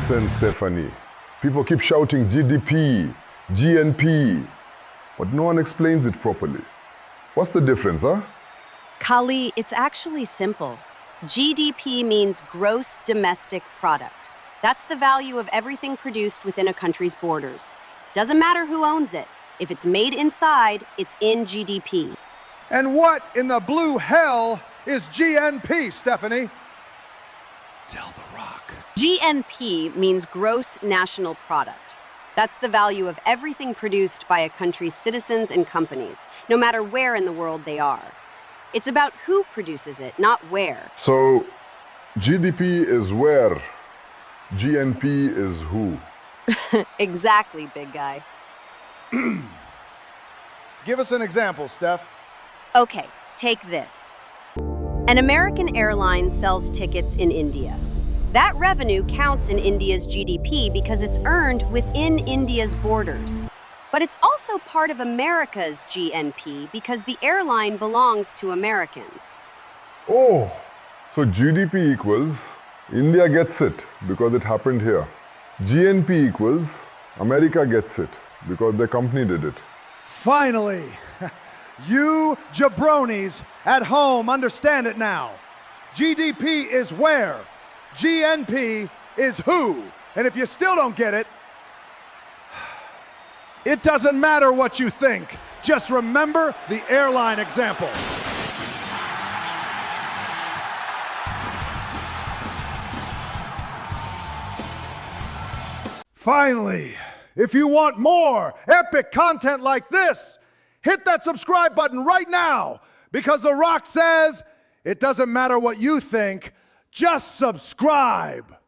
sense, Stephanie. People keep shouting GDP, GNP, but no one explains it properly. What's the difference, huh? Khali, it's actually simple. GDP means gross domestic product. That's the value of everything produced within a country's borders. Doesn't matter who owns it. If it's made inside, it's in GDP. And what in the blue hell is GNP, Stephanie? Tell The Rock. GNP means gross national product. That's the value of everything produced by a country's citizens and companies, no matter where in the world they are. It's about who produces it, not where. So, GDP is where, GNP is who. Exactly, big guy. Give us an example, Steph. Okay, take this. An American airline sells tickets in India. That revenue counts in India's GDP because it's earned within India's borders. But it's also part of America's GNP because the airline belongs to Americans. Oh, so GDP equals India gets it because it happened here. GNP equals America gets it because their company did it. Finally, you jabronis at home understand it now. GDP is where, GNP is who. And if you still don't get it, it doesn't matter what you think. Just remember the airline example. Finally, if you want more epic content like this, hit that subscribe button right now, because The Rock says it doesn't matter what you think, just subscribe.